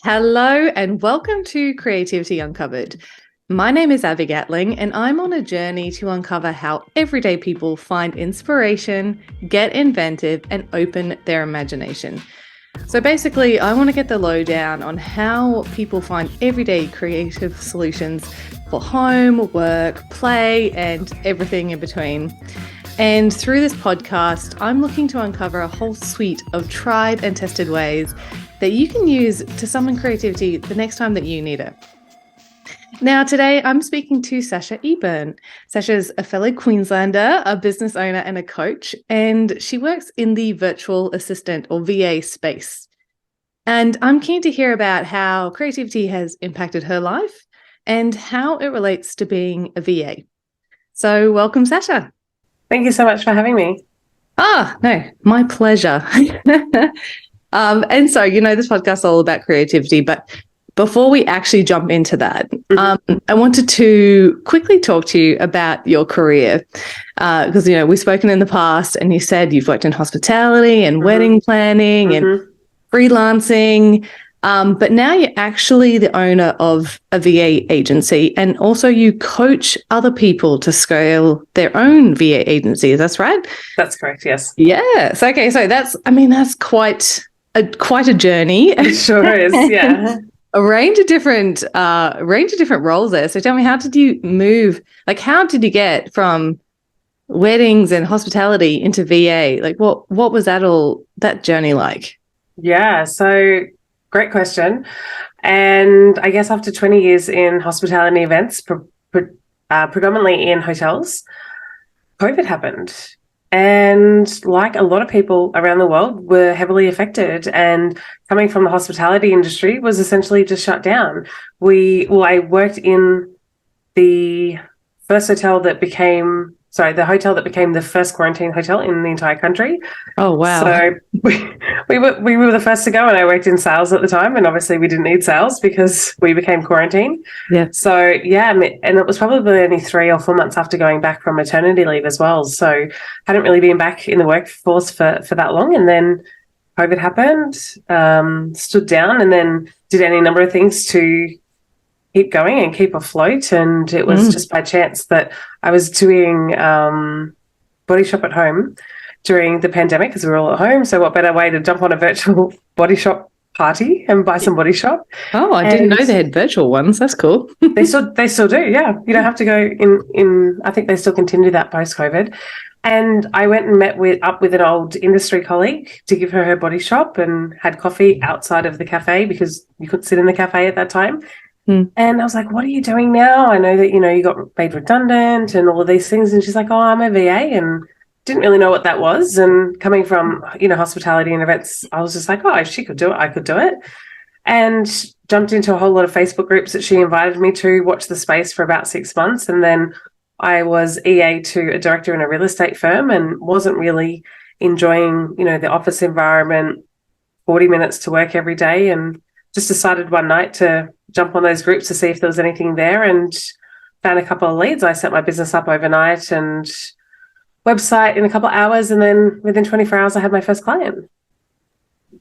Hello and welcome to Creativity Uncovered. My name is Abby Gatling and I'm on a journey to uncover how everyday people find inspiration, get inventive and open their imagination. So basically, I want to get the lowdown on how people find everyday creative solutions for home, work, play and everything in between. And through this podcast, I'm looking to uncover a whole suite of tried and tested ways that you can use to summon creativity the next time that you need it. Now, today I'm speaking to Sasha Eburne. Sasha's a fellow Queenslander, a business owner and a coach, and she works in the virtual assistant or VA space. And I'm keen to hear about how creativity has impacted her life and how it relates to being a VA. So welcome, Sasha. Thank you so much for having me. No, my pleasure. And so, this podcast is all about creativity, but before we actually jump into that, I wanted to quickly talk to you about your career because, we've spoken in the past and you said you've worked in hospitality and wedding planning and freelancing, but now you're actually the owner of a VA agency and also you coach other people to scale their own VA agency. Is that right? That's correct, yes. Yes. Okay, so that's quite a journey. It sure is, yeah. A range of different roles there. So tell me, how did you move? Like, how did you get from weddings and hospitality into VA? Like, what was that journey like? Yeah, so great question. And I guess after 20 years in hospitality events, predominantly in hotels, COVID happened. And like a lot of people around the world were heavily affected, and coming from the hospitality industry was essentially just shut down. I worked in the hotel that became the first quarantine hotel in the entire country. Oh, wow. So we were the first to go, and I worked in sales at the time, and obviously we didn't need sales because we became quarantined. Yeah. So, yeah, and it was probably only 3 or 4 months after going back from maternity leave as well. So hadn't really been back in the workforce for that long. And then COVID happened, stood down, and then did any number of things to keep going and keep afloat. And it was just by chance that I was doing body shop at home during the pandemic because we were all at home. So what better way to jump on a virtual body shop party and buy some body shop? Oh, I didn't know they had virtual ones. That's cool. They still do, yeah. You don't have to go in. I think they still continue that post-COVID. And I went and met with an old industry colleague to give her body shop and had coffee outside of the cafe because you couldn't sit in the cafe at that time. And I was like, what are you doing now? I know that, you got made redundant and all of these things. And she's like, oh, I'm a VA, and didn't really know what that was. And coming from, hospitality and events, I was just like, oh, if she could do it, I could do it. And jumped into a whole lot of Facebook groups that she invited me to, watch the space for about 6 months. And then I was EA to a director in a real estate firm and wasn't really enjoying, the office environment, 40 minutes to work every day, and just decided one night to jump on those groups to see if there was anything there, and found a couple of leads. I set my business up overnight and website in a couple of hours, and then within 24 hours I had my first client.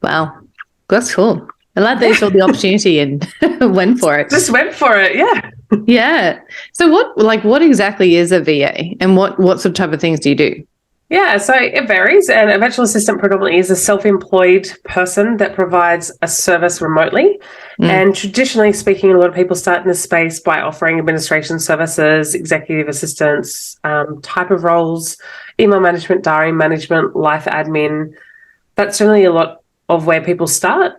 Wow, that's cool. I like that you saw the opportunity and went for it. Just went for it, yeah. Yeah. So what exactly is a VA, and what sort of type of things do you do? Yeah, so it varies. And a virtual assistant predominantly is a self-employed person that provides a service remotely. And traditionally speaking, a lot of people start in this space by offering administration services, executive assistants, type of roles, email management, diary management, life admin. That's generally a lot of where people start.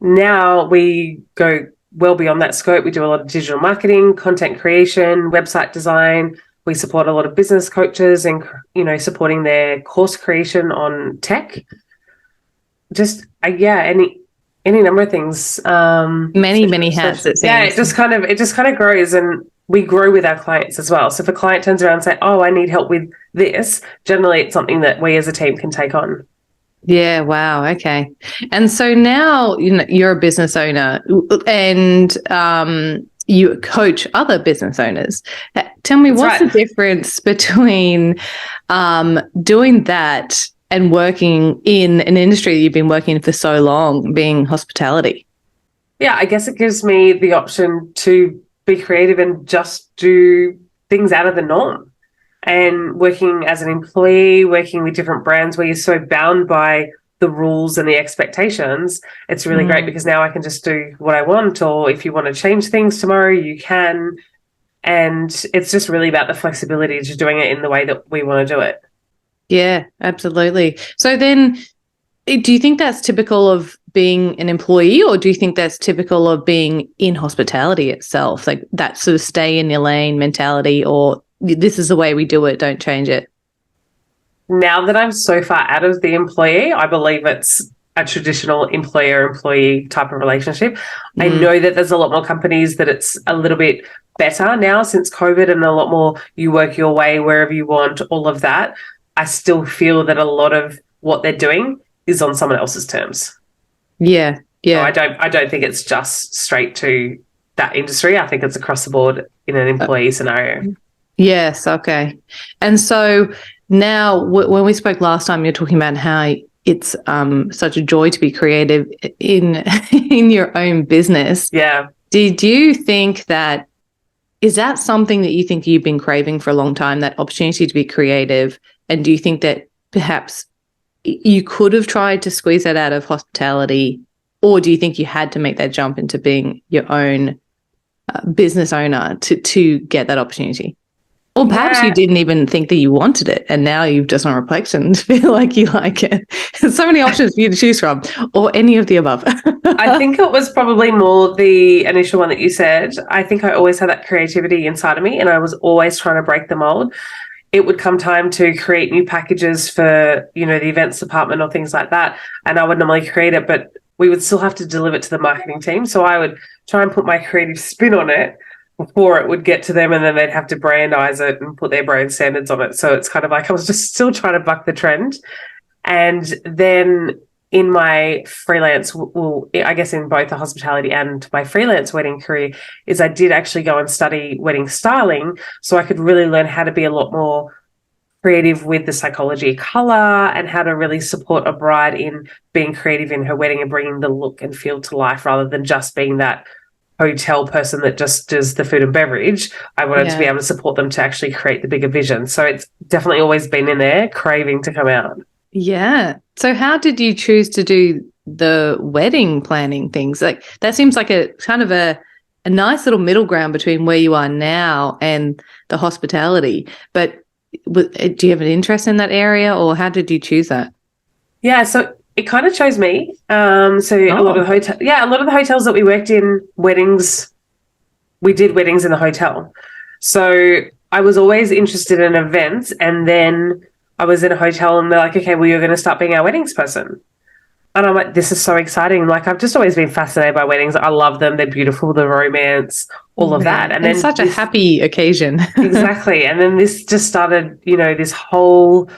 Now we go well beyond that scope. We do a lot of digital marketing, content creation, website design. We support a lot of business coaches and, supporting their course creation on tech. Just, any number of things. Many hats, it seems. Yeah, it just kind of grows, and we grow with our clients as well. So if a client turns around and say, oh, I need help with this, generally it's something that we as a team can take on. Yeah, wow, okay. And so now, you're a business owner and you coach other business owners. Tell me, what's the difference between doing that and working in an industry that you've been working in for so long, being hospitality? Yeah, I guess it gives me the option to be creative and just do things out of the norm. And working as an employee, working with different brands where you're so bound by the rules and the expectations, it's really great because now I can just do what I want, or if you want to change things tomorrow, you can. And it's just really about the flexibility to doing it in the way that we want to do it. Yeah, absolutely. So then, do you think that's typical of being an employee, or do you think that's typical of being in hospitality itself? Like that sort of stay in your lane mentality, or this is the way we do it, don't change it? Now that I'm so far out of the employee, I believe it's a traditional employer-employee type of relationship. I know that there's a lot more companies that it's a little bit better now since COVID, and a lot more you work your way wherever you want, all of that. I still feel that a lot of what they're doing is on someone else's terms. Yeah, So yeah. I don't think it's just straight to that industry. I think it's across the board in an employee scenario. Yes, okay. And so now, when we spoke last time, you're talking about how it's such a joy to be creative in in your own business. Yeah. Did you think that is that something that you think you've been craving for a long time, that opportunity to be creative? And do you think that perhaps you could have tried to squeeze that out of hospitality, or do you think you had to make that jump into being your own business owner to get that opportunity? Or perhaps you Yeah. didn't even think that you wanted it, and now you've just on reflection feel like you like it. There's so many options for you to choose from, or any of the above. I think it was probably more the initial one that you said. I think I always had that creativity inside of me, and I was always trying to break the mold. It would come time to create new packages for, the events department or things like that, and I would normally create it, but we would still have to deliver it to the marketing team. So I would try and put my creative spin on it before it would get to them, and then they'd have to brandize it and put their brand standards on it. So it's kind of like I was just still trying to buck the trend. And then in my freelance, well, I guess in both the hospitality and my freelance wedding career, is I did actually go and study wedding styling, so I could really learn how to be a lot more creative with the psychology of color and how to really support a bride in being creative in her wedding and bringing the look and feel to life rather than just being that hotel person that just does the food and beverage. I wanted to be able to support them to actually create the bigger vision. So it's definitely always been in there, craving to come out. Yeah. So how did you choose to do the wedding planning things? Like that seems like a kind of a nice little middle ground between where you are now and the hospitality. But do you have an interest in that area, or how did you choose that? Yeah, so it kind of chose me. A lot of a lot of the hotels that we worked in, we did weddings in the hotel. So I was always interested in events, and then I was in a hotel and they're like, okay, well, you're going to start being our weddings person. And I'm like, this is so exciting. Like, I've just always been fascinated by weddings. I love them. They're beautiful, the romance, all of that. And it's then such a happy occasion. exactly. And then this just started, this whole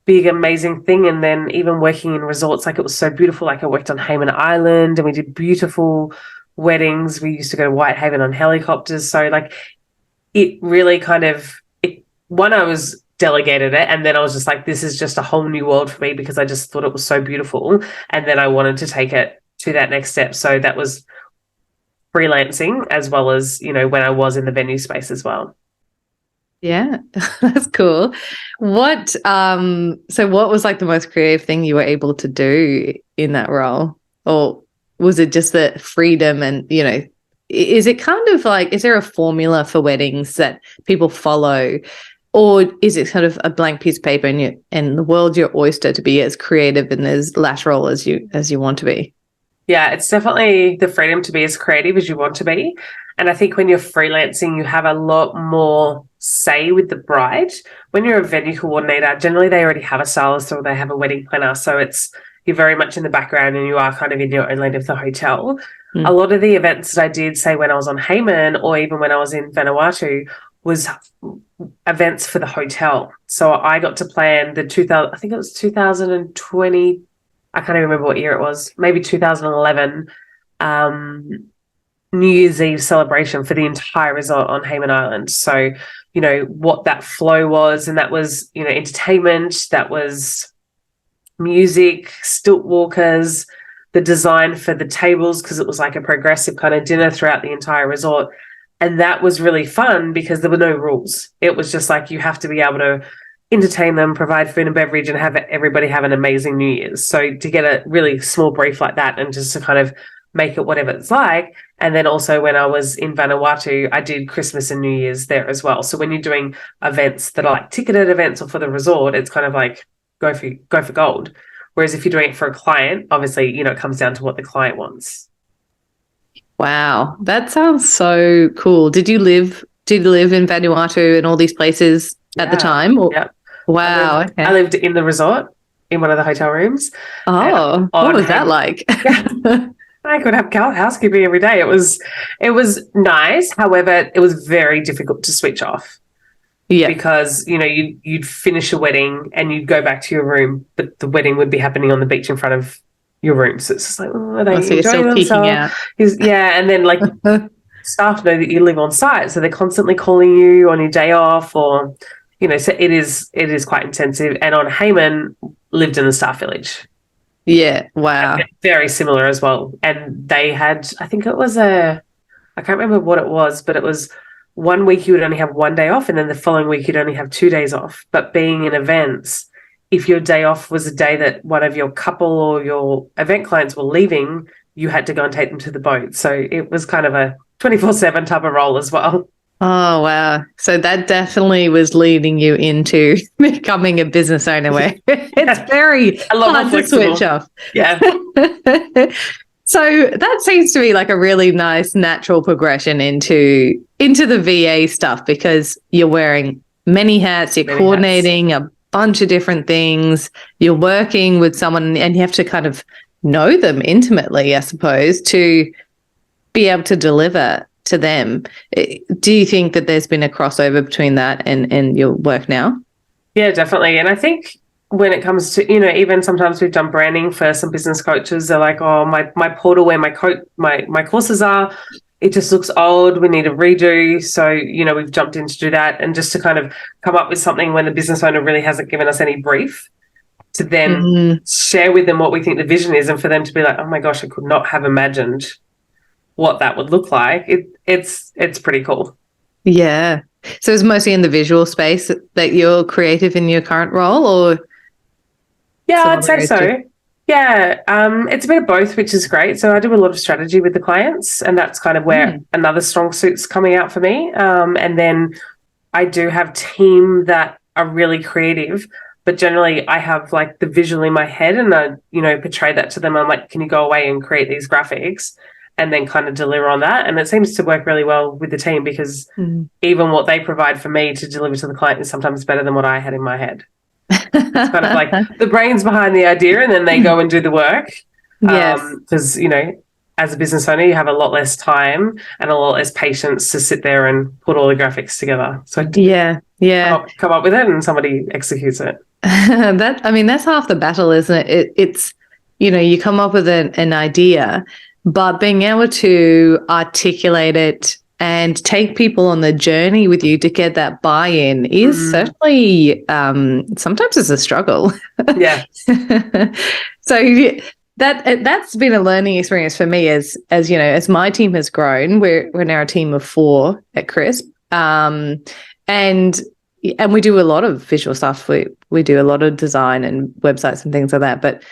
big, amazing thing. And then even working in resorts, like it was so beautiful. Like I worked on Hayman Island and we did beautiful weddings. We used to go to Whitehaven on helicopters. So like it really I was delegated it, and then I was just like, this is just a whole new world for me because I just thought it was so beautiful. And then I wanted to take it to that next step. So that was freelancing as well as, when I was in the venue space as well. Yeah, that's cool. What was like the most creative thing you were able to do in that role? Or was it just the freedom and, is it kind of like, is there a formula for weddings that people follow? Or is it kind of a blank piece of paper and the world's your oyster to be as creative and as lateral as you want to be? Yeah, it's definitely the freedom to be as creative as you want to be. And I think when you're freelancing, you have a lot more say with the bride. When you're a venue coordinator, generally they already have a stylist or they have a wedding planner. So you're very much in the background and you are kind of in your own lane of the hotel. A lot of the events that I did, say when I was on Hayman or even when I was in Vanuatu, was events for the hotel. So I got to plan the 2000, I think it was 2020. I can't even remember what year it was, maybe 2011, New Year's Eve celebration for the entire resort on Hayman Island. So, what that flow was, and that was, entertainment, that was music, stilt walkers, the design for the tables, because it was like a progressive kind of dinner throughout the entire resort. And that was really fun because there were no rules. It was just like you have to be able to entertain them, provide food and beverage, and have everybody have an amazing New Year's. So to get a really small brief like that and just to kind of make it whatever it's like. And then also when I was in Vanuatu, I did Christmas and New Year's there as well. So when you're doing events that are like ticketed events or for the resort, it's kind of like go for gold. Whereas if you're doing it for a client, obviously, it comes down to what the client wants. Wow, that sounds so cool. Did you live in Vanuatu and all these places at the time? Or? Yeah. Wow. I lived in the resort in one of the hotel rooms. Oh, what was that like? Yeah. I could have housekeeping every day. It was nice. However, it was very difficult to switch off. Yeah. Because, you'd finish a wedding and you'd go back to your room, but the wedding would be happening on the beach in front of your room. So it's just like, are they so enjoying themselves? Yeah. And then like staff know that you live on site. So they're constantly calling you on your day off or, so it is quite intensive. And on Hayman, lived in the staff village. Yeah. Wow. Very similar as well. And they had, I think it was I can't remember what it was, but it was 1 week you would only have 1 day off and then the following week you'd only have 2 days off. But being in events, if your day off was a day that one of your couple or your event clients were leaving, you had to go and take them to the boat. So it was kind of a 24/7 type of role as well. Oh, wow. So that definitely was leading you into becoming a business owner where it's very hard to switch off. Yeah. So that seems to be like a really nice natural progression into the VA stuff because you're wearing many hats, you're coordinating a bunch of different things, you're working with someone and you have to kind of know them intimately, I suppose, to be able to deliver to them. Do you think that there's been a crossover between that and your work now? Yeah, definitely. And I think when it comes to, even sometimes we've done branding for some business coaches, they're like, oh, my portal where my courses are, it just looks old. We need a redo. So, we've jumped in to do that and just to kind of come up with something when the business owner really hasn't given us any brief to then share with them what we think the vision is and for them to be like, oh my gosh, I could not have imagined what that would look like. It's pretty cool. Yeah. So it's mostly in the visual space that you're creative in your current role or? Yeah, I'd say so. Yeah. It's a bit of both, which is great. So I do a lot of strategy with the clients and that's kind of where another strong suit's coming out for me. And then I do have team that are really creative, but generally I have like the visual in my head and I, portray that to them. I'm like, can you go away and create these graphics? And then kind of deliver on that. And it seems to work really well with the team because even what they provide for me to deliver to the client is sometimes better than what I had in my head. It's kind of like the brains behind the idea and then they go and do the work. Yes. Because, as a business owner, you have a lot less time and a lot less patience to sit there and put all the graphics together. So come up with it and somebody executes it. That's half the battle, isn't it? It's, you come up with an idea, but being able to articulate it and take people on the journey with you to get that buy-in is certainly sometimes it's a struggle. Yeah. So that's been a learning experience for me as my team has grown. We're now a team of 4 at Crisp, and we do a lot of visual stuff. We do a lot of design and websites and things like that, but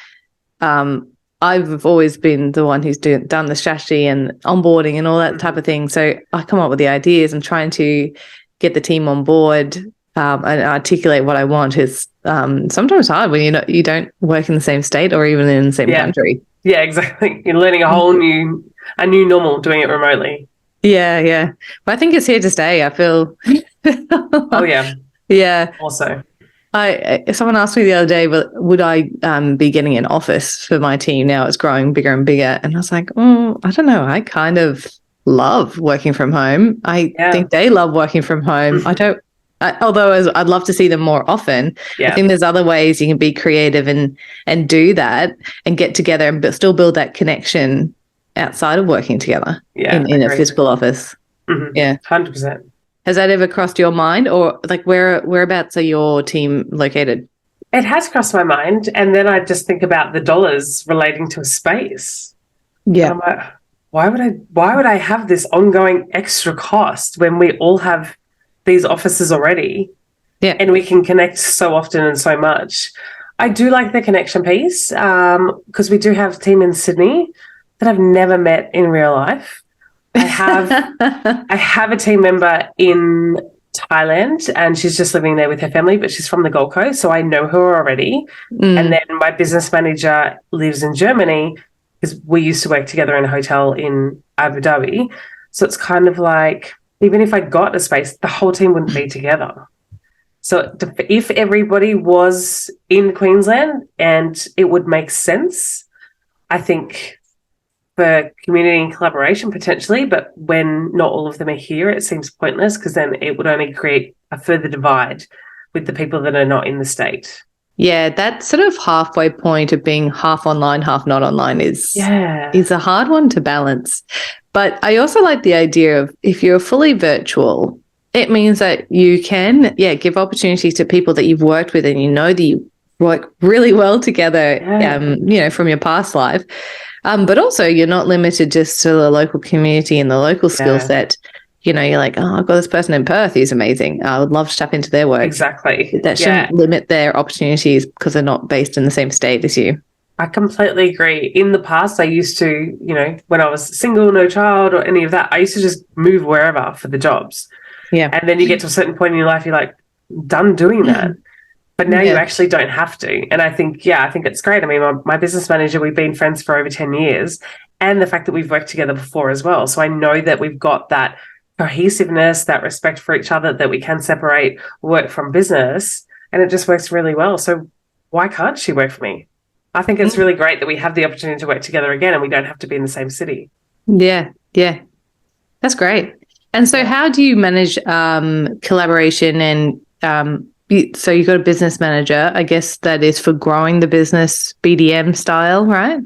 I've always been the one who's done the strategy and onboarding and all that type of thing. So I come up with the ideas and trying to get the team on board and articulate what I want is sometimes hard when you don't work in the same state or even in the same country. Yeah, exactly. You're learning a whole new normal doing it remotely. Yeah. But I think it's here to stay. I feel. Oh yeah. Yeah. Also. Someone asked me the other day, would I be getting an office for my team now? It's growing bigger and bigger. And I was like, I don't know. I kind of love working from home. I think they love working from home. Although I'd love to see them more often. I think there's other ways you can be creative and do that and get together and still build that connection outside of working together in a physical office. Mm-hmm. Yeah. 100%. Has that ever crossed your mind or like whereabouts are your team located? It has crossed my mind. And then I just think about the dollars relating to a space. And Yeah. I'm like, why would I have this ongoing extra cost when we all have these offices already Yeah. and we can connect so often and so much? I do like the connection piece because we do have a team in Sydney that I've never met in real life. I have a team member in Thailand and she's just living there with her family, but she's from the Gold Coast, so I know her already. And then my business manager lives in Germany because we used to work together in a hotel in Abu Dhabi. So it's kind of like, even if I got a space, the whole team wouldn't be together. So if everybody was in Queensland and it would make sense, I think for community and collaboration potentially, but when not all of them are here, it seems pointless because then it would only create a further divide with the people that are not in the state. Yeah, that sort of halfway point of being half online, half not online is a hard one to balance. But I also like the idea of if you're fully virtual, it means that you can, give opportunities to people that you've worked with and you know that you work really well together, from your past life. But also you're not limited just to the local community and the local skill set. You know, you're like, oh, I've got this person in Perth who's amazing. I would love to tap into their work. Exactly. That shouldn't limit their opportunities because they're not based in the same state as you. I completely agree. In the past, I used to, when I was single, no child or any of that, I used to just move wherever for the jobs. Yeah. And then you get to a certain point in your life, you're like, done doing that. But now you actually don't have to. And I think it's great. I mean, my business manager, we've been friends for over 10 years. And the fact that we've worked together before as well. So I know that we've got that cohesiveness, that respect for each other, that we can separate work from business, and it just works really well. So why can't she work for me? I think it's really great that we have the opportunity to work together again and we don't have to be in the same city. Yeah. That's great. And so how do you manage collaboration and so you've got a business manager, I guess that is for growing the business BDM style, right?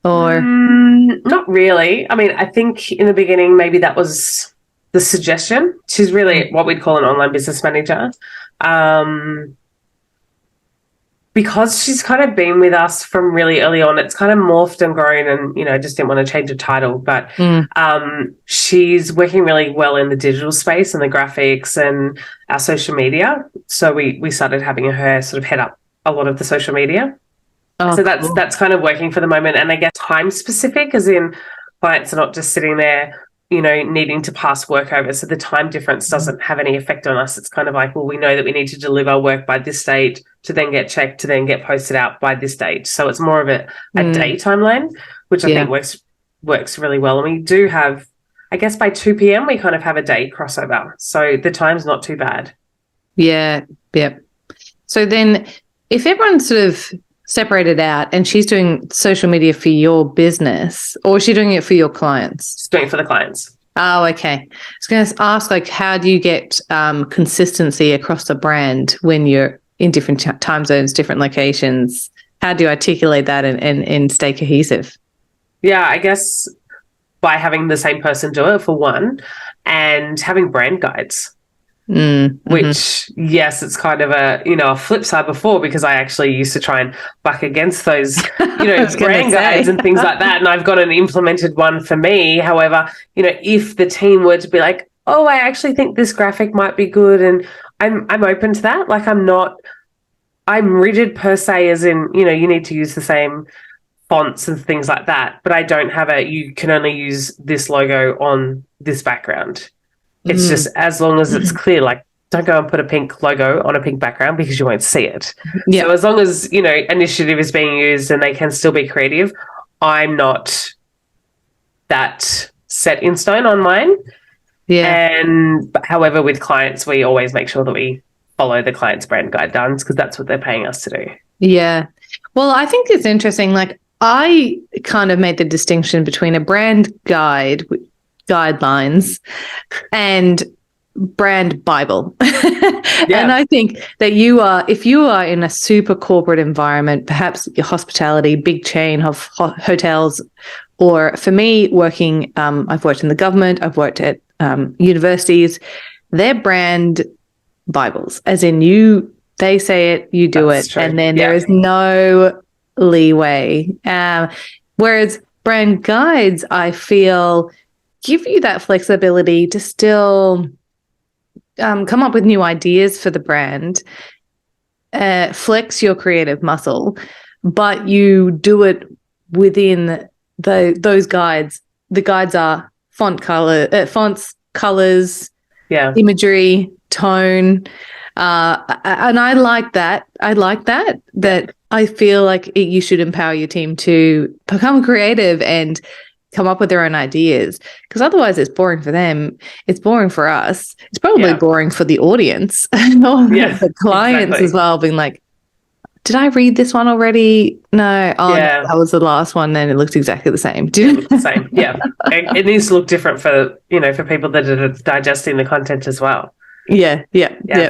Or not really. I mean, I think in the beginning, maybe that was the suggestion. She's really what we'd call an online business manager. Because she's kind of been with us from really early on, it's kind of morphed and grown and, I just didn't want to change the title. But she's working really well in the digital space and the graphics and our social media. So we started having her sort of head up a lot of the social media. Oh, so that's kind of working for the moment. And I guess time specific, as in clients are not just sitting there, needing to pass work over. So the time difference doesn't have any effect on us. It's kind of like, well, we know that we need to deliver work by this date to then get checked, to then get posted out by this date. So it's more of a day timeline, which I think works really well. And we do have, I guess by 2 p.m, we kind of have a day crossover. So the time's not too bad. Yeah. So then if everyone's sort of separated out and she's doing social media for your business, or is she doing it for your clients? She's doing it for the clients. Oh, okay. I was going to ask, how do you get consistency across the brand when you're in different time zones, different locations? How do you articulate that and stay cohesive? Yeah, I guess by having the same person do it, for one, and having brand guides. Which, yes, it's kind of a flip side before, because I actually used to try and buck against those, brand guides and things like that. And I've got an implemented one for me. However, if the team were to be like, oh, I actually think this graphic might be good, and I'm open to that. Like I'm rigid per se, as in, you need to use the same fonts and things like that. But I don't have you can only use this logo on this background. It's just as long as it's clear, like don't go and put a pink logo on a pink background because you won't see it. Yep. So as long as, initiative is being used and they can still be creative, I'm not that set in stone on mine. Yeah. However, with clients, we always make sure that we follow the client's brand guidelines because that's what they're paying us to do. Yeah. Well, I think it's interesting. Like I kind of made the distinction between a brand guidelines and brand Bible. And I think that if you are in a super corporate environment, perhaps your hospitality, big chain of hotels, or for me working, I've worked in the government, I've worked at universities, they're brand Bibles, as in you They say it, you do That's it. true. And then Yeah. there is no leeway. Whereas brand guides, I feel, give you that flexibility to still come up with new ideas for the brand, flex your creative muscle, but you do it within those guides. The guides are fonts, colors, Yeah. imagery, tone. And I like that. That I feel like you should empower your team to become creative and come up with their own ideas, because otherwise it's boring for them. It's boring for us. It's probably boring for the audience and the clients as well, being like, did I read this one already? No. Oh, no, that was the last one, and it looks exactly the same. It looks the same. Yeah. It needs to look different for, for people that are digesting the content as well. Yeah,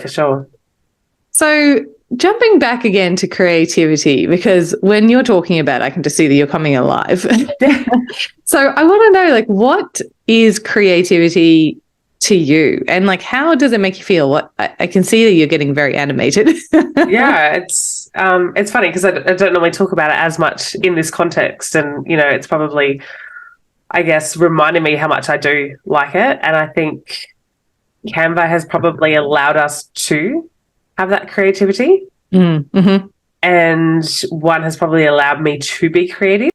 for sure. So jumping back again to creativity, because when you're talking about it, I can just see that you're coming alive. So I want to know, like, what is creativity to you, and like, how does it make you feel? What I can see that you're getting very animated. Yeah, it's funny because I don't normally talk about it as much in this context, and it's probably, I guess, reminding me how much I do like it. And I think Canva has probably allowed us to have that creativity, Mm-hmm. and one has probably allowed me to be creative.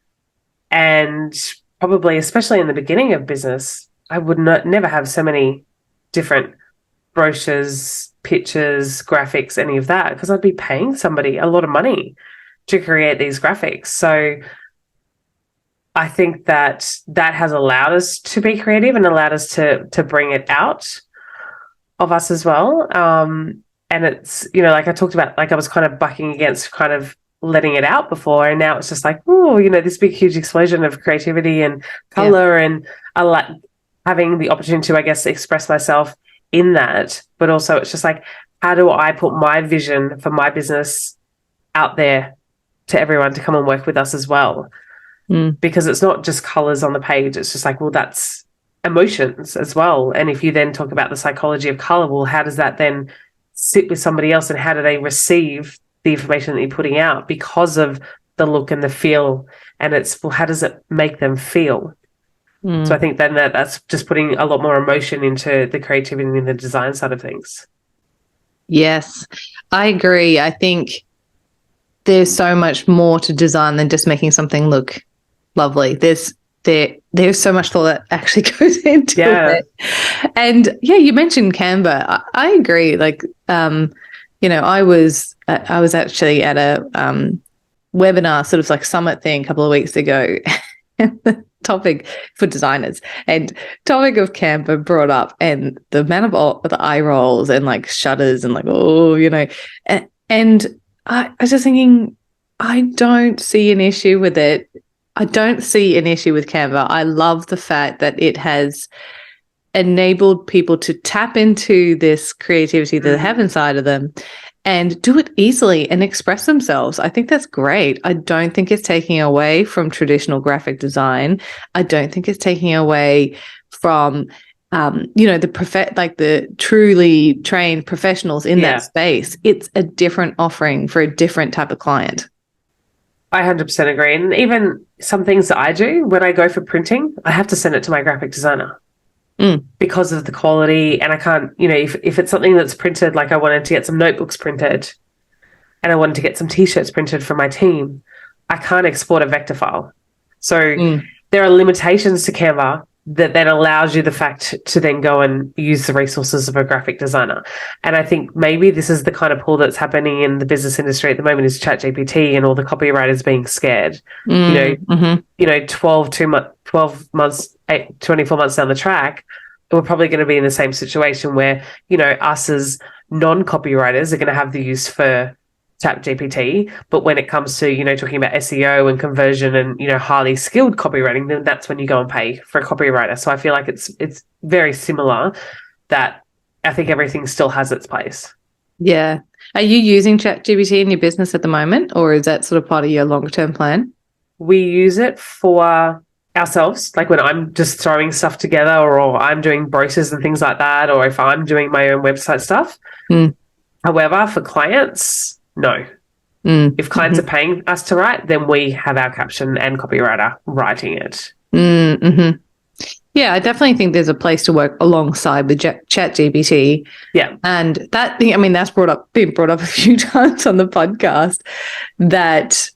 And probably, especially in the beginning of business, I would never have so many different brochures, pictures, graphics, any of that, because I'd be paying somebody a lot of money to create these graphics. So I think that has allowed us to be creative and allowed us to bring it out of us as well. And it's, like I talked about, like I was kind of bucking against kind of letting it out before, and now it's just like, oh, this big huge explosion of creativity and color, and I like having the opportunity to, I guess, express myself in that. But also it's just like, how do I put my vision for my business out there to everyone to come and work with us as well? Because it's not just colors on the page. It's just like, well, that's emotions as well. And if you then talk about the psychology of color, well, how does that then sit with somebody else, and how do they receive the information that you're putting out because of the look and the feel? And it's, well, how does it make them feel? So I think then that's just putting a lot more emotion into the creativity and the design side of things. Yes, I agree. I think there's so much more to design than just making something look lovely. There's so much thought that actually goes into it. And you mentioned Canva. I agree. Like, I was actually at a webinar, sort of like summit thing a couple of weeks ago. The topic for designers and topic of Canva brought up, and the amount of the eye rolls and like shudders and like, and I was just thinking, I don't see an issue with it. I don't see an issue with Canva. I love the fact that it has enabled people to tap into this creativity that they have inside of them and do it easily and express themselves. I think that's great. I don't think it's taking away from traditional graphic design. I don't think it's taking away from, the truly trained professionals in that space. It's a different offering for a different type of client. I 100% agree. And even some things that I do when I go for printing, I have to send it to my graphic designer. Because of the quality. And I can't, if it's something that's printed, like I wanted to get some notebooks printed and I wanted to get some t-shirts printed for my team, I can't export a vector file. So there are limitations to Canva that then allows you the fact to then go and use the resources of a graphic designer. And I think maybe this is the kind of pull that's happening in the business industry at the moment, is ChatGPT and all the copywriters being scared. 12 months, 24 months down the track, we're probably going to be in the same situation where, us as non-copywriters are going to have the use for ChatGPT, but when it comes to, talking about SEO and conversion and, highly skilled copywriting, then that's when you go and pay for a copywriter. So I feel like it's very similar, that I think everything still has its place. Yeah. Are you using ChatGPT in your business at the moment, or is that sort of part of your longer term plan? We use it for ourselves, like when I'm just throwing stuff together, or I'm doing brochures and things like that, or if I'm doing my own website stuff. However, for clients, no. If clients are paying us to write, then we have our caption and copywriter writing it. Yeah, I definitely think there's a place to work alongside with ChatGPT. Yeah. And that, I mean, that's been brought up a few times on the podcast, that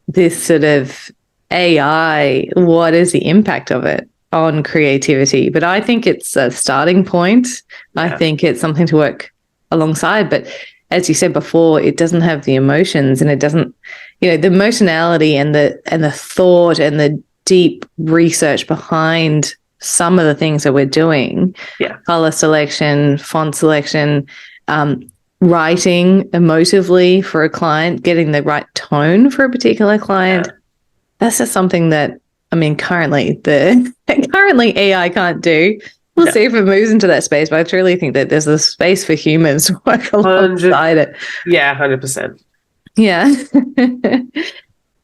this sort of AI, what is the impact of it on creativity? But I think it's a starting point. Yeah. I think it's something to work alongside. But as you said before, it doesn't have the emotions, and it doesn't, the emotionality and the thought and the deep research behind some of the things that we're doing. Yeah. Color selection, font selection, writing emotively for a client, getting the right tone for a particular client. Yeah. That's just something that, I mean, currently AI can't do. We'll see if it moves into that space, but I truly think that there's a space for humans to work alongside it. Yeah, 100%. Yeah.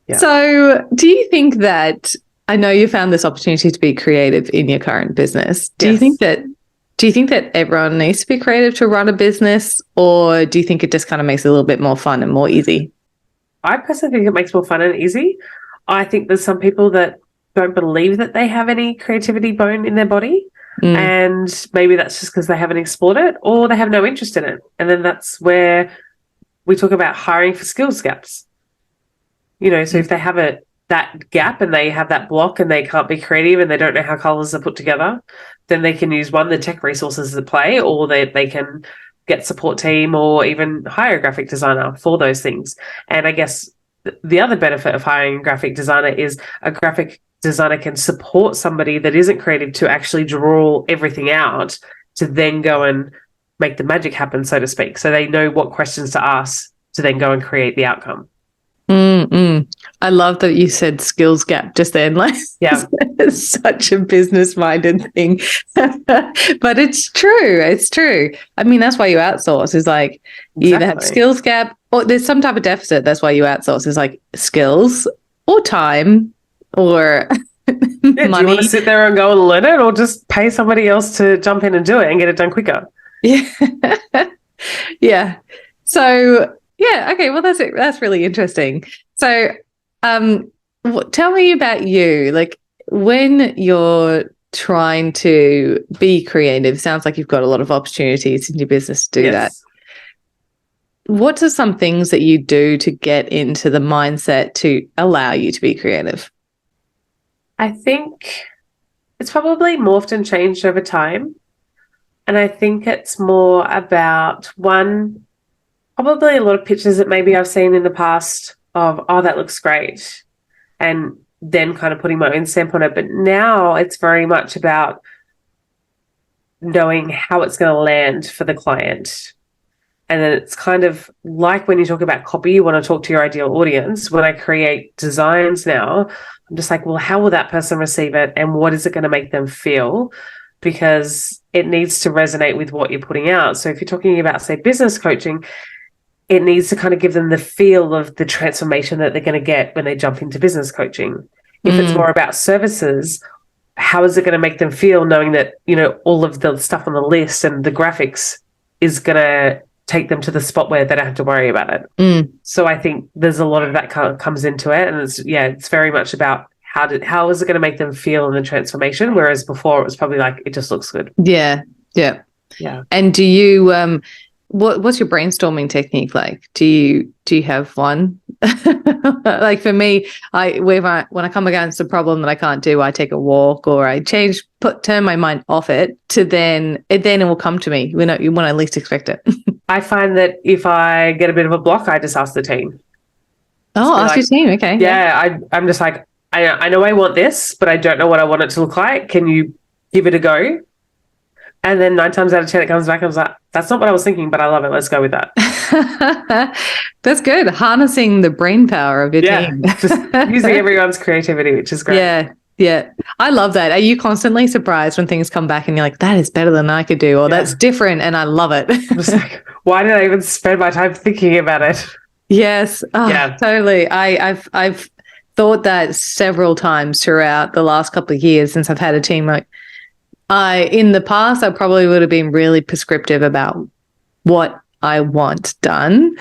Yeah. So do you think that, I know you found this opportunity to be creative in your current business. Do you think that everyone needs to be creative to run a business, or do you think it just kind of makes it a little bit more fun and more easy? I personally think it makes more fun and easy. I think there's some people that don't believe that they have any creativity bone in their body. And maybe that's just because they haven't explored it, or they have no interest in it. And then that's where we talk about hiring for skills gaps. So if they have that gap and they have that block and they can't be creative and they don't know how colors are put together, then they can use the tech resources at play, or they can get support team or even hire a graphic designer for those things. And I guess the other benefit of hiring a graphic designer is a graphic designer can support somebody that isn't creative to actually draw everything out to then go and make the magic happen, so to speak. So they know what questions to ask to then go and create the outcome. I love that you said skills gap just then. Like, yeah, it's such a business-minded thing, but it's true. It's true. I mean, that's why you outsource. Is like you either have skills gap or there's some type of deficit. That's why you outsource. Is like skills or time or money. Do you want to sit there and go and learn it, or just pay somebody else to jump in and do it and get it done quicker? Yeah, yeah. So. Yeah. Okay. Well, that's it. That's really interesting. So, tell me about you. Like, when you're trying to be creative, sounds like you've got a lot of opportunities in your business to do that. What are some things that you do to get into the mindset to allow you to be creative? I think it's probably morphed and changed over time. And I think it's more about probably a lot of pictures that maybe I've seen in the past of, oh, that looks great, and then kind of putting my own stamp on it. But now it's very much about knowing how it's going to land for the client. And then it's kind of like when you talk about copy, you want to talk to your ideal audience. When I create designs now, I'm just like, well, how will that person receive it? And what is it going to make them feel? Because it needs to resonate with what you're putting out. So if you're talking about, say, business coaching, it needs to kind of give them the feel of the transformation that they're going to get when they jump into business coaching. If it's more about services, how is it going to make them feel knowing that, all of the stuff on the list and the graphics is going to take them to the spot where they don't have to worry about it. So I think there's a lot of that kind of comes into it. And it's very much about how is it going to make them feel in the transformation? Whereas before it was probably like, it just looks good. Yeah. Yeah. Yeah. And do you, what's your brainstorming technique like? Do you have one? Like for me, when I come against a problem that I can't do, I take a walk, or I turn my mind off it to then it will come to me when I least expect it. I find that if I get a bit of a block, I just ask the team. Oh, ask your team. Okay. Yeah. I'm just like, I know I want this, but I don't know what I want it to look like. Can you give it a go? And then 9 times out of 10, it comes back. I was like, that's not what I was thinking, but I love it. Let's go with that. That's good. Harnessing the brain power of your team. Just using everyone's creativity, which is great. Yeah. Yeah. I love that. Are you constantly surprised when things come back and you're like, that is better than I could do, or that's different and I love it? I'm just like, why did I even spend my time thinking about it? Yes. Oh, totally. I've thought that several times throughout the last couple of years since I've had a team. Like, in the past, I probably would have been really prescriptive about what I want done.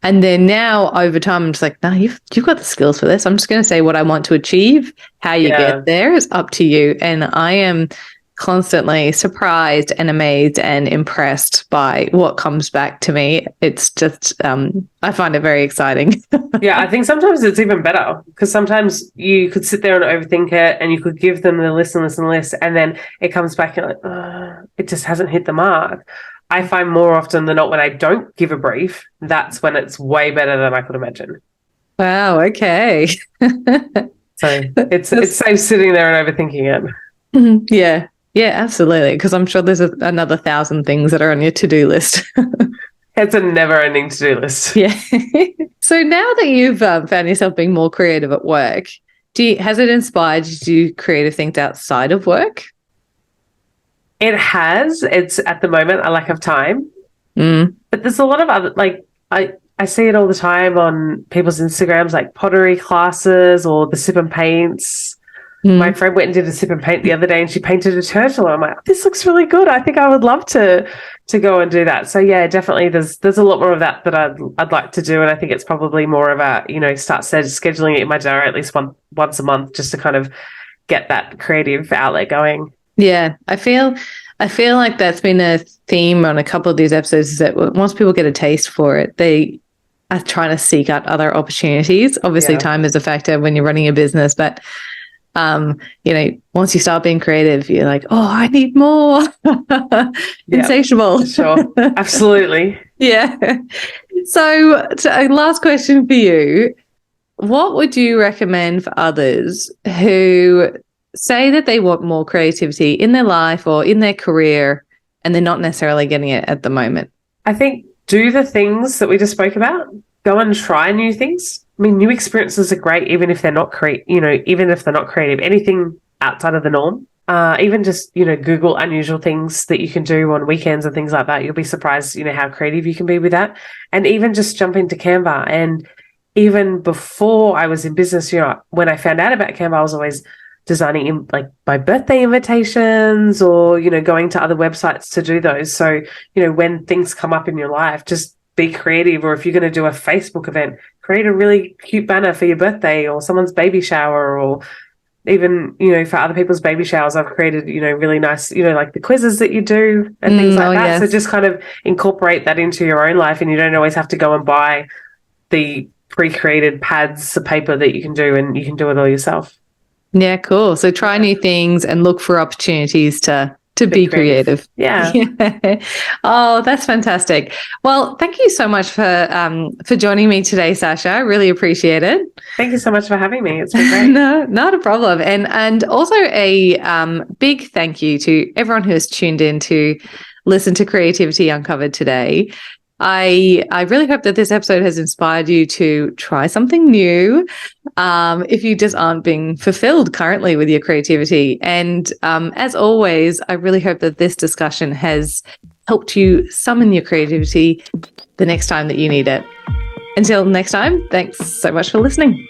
And then now over time, I'm just like, no, you've got the skills for this. I'm just going to say what I want to achieve. How you get there is up to you. And I am constantly surprised and amazed and impressed by what comes back to me. It's just, I find it very exciting. Yeah, I think sometimes it's even better because sometimes you could sit there and overthink it and you could give them the list and list and list, and then it comes back and like, it just hasn't hit the mark. I find more often than not when I don't give a brief, that's when it's way better than I could imagine. Wow, okay. So it's safe sitting there and overthinking it. Yeah. Yeah, absolutely. Because I'm sure there's another 1,000 things that are on your to-do list. It's a never-ending to-do list. Yeah. So now that you've found yourself being more creative at work, has it inspired you to do creative things outside of work? It has. It's at the moment a lack of time. But there's a lot of other, like, I see it all the time on people's Instagrams, like pottery classes or the sip and paints. My friend went and did a sip and paint the other day and she painted a turtle. I'm like, this looks really good. I think I would love to go and do that. So yeah, definitely there's a lot more of that I'd like to do. And I think it's probably more of a, start scheduling it in my diary at least once a month just to kind of get that creative outlet going. Yeah, I feel like that's been a theme on a couple of these episodes, is that once people get a taste for it, they are trying to seek out other opportunities. Obviously, time is a factor when you're running a business, but once you start being creative, you're like, oh, I need more. Insatiable. Sure. Absolutely. Yeah. So last question for you. What would you recommend for others who say that they want more creativity in their life or in their career and they're not necessarily getting it at the moment? I think do the things that we just spoke about. Go and try new things. I mean, new experiences are great, even if they're not even if they're not creative. Anything outside of the norm. Even just, Google unusual things that you can do on weekends and things like that. You'll be surprised, how creative you can be with that. And even just jump into Canva. And even before I was in business, when I found out about Canva, I was always designing my birthday invitations or, going to other websites to do those. So, when things come up in your life, just be creative. Or if you're going to do a Facebook event, create a really cute banner for your birthday or someone's baby shower, or even, for other people's baby showers, I've created, really nice, like the quizzes that you do and things like that. Yes. So just kind of incorporate that into your own life, and you don't always have to go and buy the pre-created pads of paper that you can do, and you can do it all yourself. Yeah, cool. So try new things and look for opportunities to be creative. Yeah. Oh, that's fantastic. Well, thank you so much for joining me today, Sasha. I really appreciate it. Thank you so much for having me. It's been great. No, not a problem. And also a big thank you to everyone who has tuned in to listen to Creativity Uncovered today. I really hope that this episode has inspired you to try something new if you just aren't being fulfilled currently with your creativity. And as always, I really hope that this discussion has helped you summon your creativity the next time that you need it. Until next time, thanks so much for listening.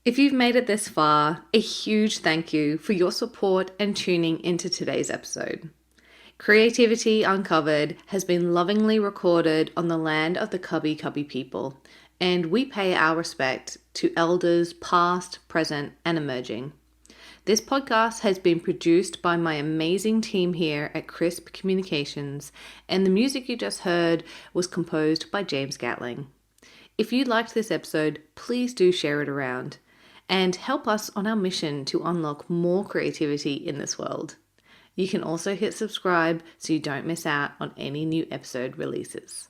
If you've made it this far, a huge thank you for your support and tuning into today's episode. Creativity Uncovered has been lovingly recorded on the land of the Cubby Cubby people, and we pay our respect to elders past, present, and emerging. This podcast has been produced by my amazing team here at Crisp Communications, and the music you just heard was composed by James Gatling. If you liked this episode, please do share it around and help us on our mission to unlock more creativity in this world. You can also hit subscribe so you don't miss out on any new episode releases.